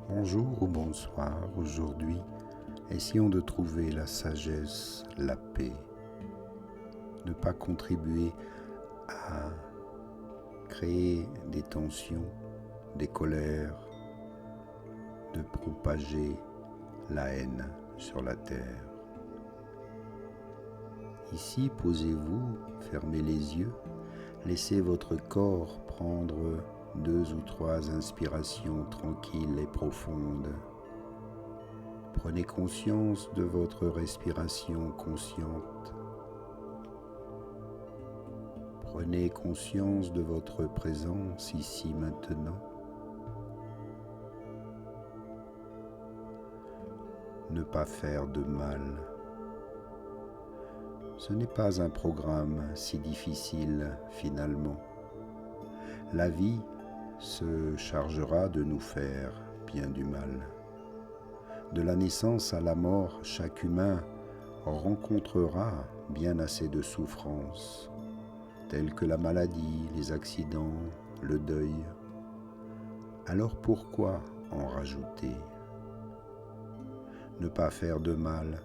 Bonjour ou bonsoir, aujourd'hui, essayons de trouver la sagesse, la paix, ne pas contribuer à créer des tensions, des colères, de propager la haine sur la terre. Ici, posez-vous, fermez les yeux, laissez votre corps prendre 2 ou 3 inspirations tranquilles et profondes. Prenez conscience de votre respiration consciente. Prenez conscience de votre présence ici maintenant. Ne pas faire de mal. Ce n'est pas un programme si difficile finalement. La vie se chargera de nous faire bien du mal. De la naissance à la mort, chaque humain rencontrera bien assez de souffrances, telles que la maladie, les accidents, le deuil. Alors pourquoi en rajouter ? Ne pas faire de mal,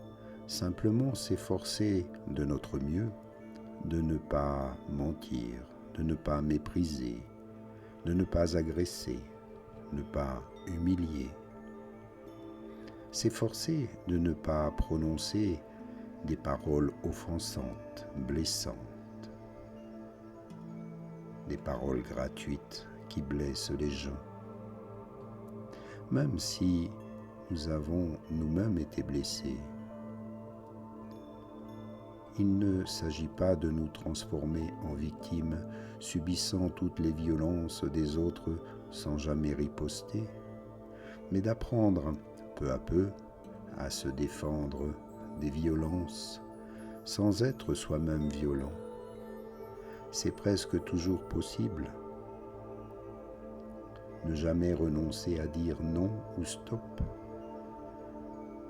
simplement s'efforcer de notre mieux, de ne pas mentir, de ne pas mépriser, de ne pas agresser, ne pas humilier. S'efforcer de ne pas prononcer des paroles offensantes, blessantes, des paroles gratuites qui blessent les gens. Même si nous avons nous-mêmes été blessés, il ne s'agit pas de nous transformer en victimes, subissant toutes les violences des autres sans jamais riposter, mais d'apprendre peu à peu à se défendre des violences sans être soi-même violent. C'est presque toujours possible. Ne jamais renoncer à dire non ou stop,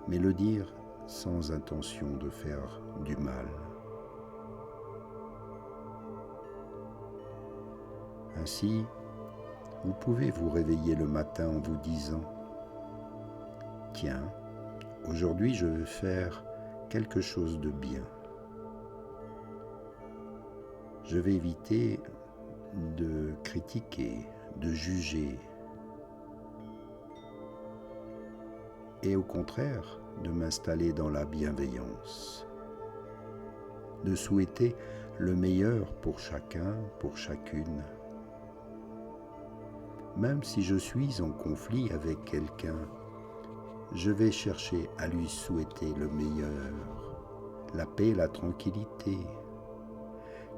mais le dire sans intention de faire du mal. Ainsi, vous pouvez vous réveiller le matin en vous disant « Tiens, aujourd'hui je vais faire quelque chose de bien. Je vais éviter de critiquer, de juger, et au contraire de m'installer dans la bienveillance, de souhaiter le meilleur pour chacun, pour chacune. Même si je suis en conflit avec quelqu'un, je vais chercher à lui souhaiter le meilleur, la paix, la tranquillité.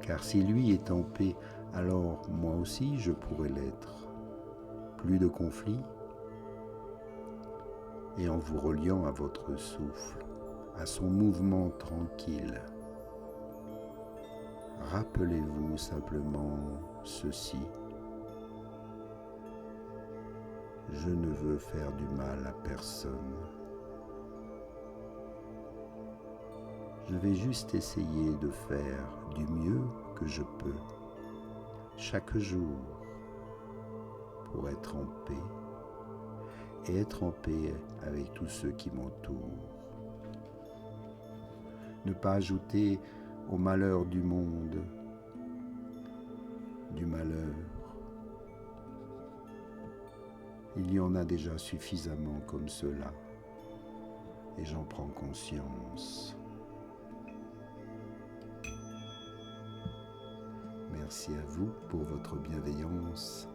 Car si lui est en paix, alors moi aussi je pourrais l'être. Plus de conflits. Et en vous reliant à votre souffle, à son mouvement tranquille, rappelez-vous simplement ceci. Je ne veux faire du mal à personne. Je vais juste essayer de faire du mieux que je peux, chaque jour, pour être en paix et être en paix avec tous ceux qui m'entourent. Ne pas ajouter au malheur du monde du malheur. Il y en a déjà suffisamment comme cela, et j'en prends conscience. Merci à vous pour votre bienveillance.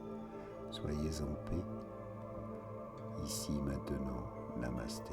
Soyez en paix. Ici, maintenant, namasté.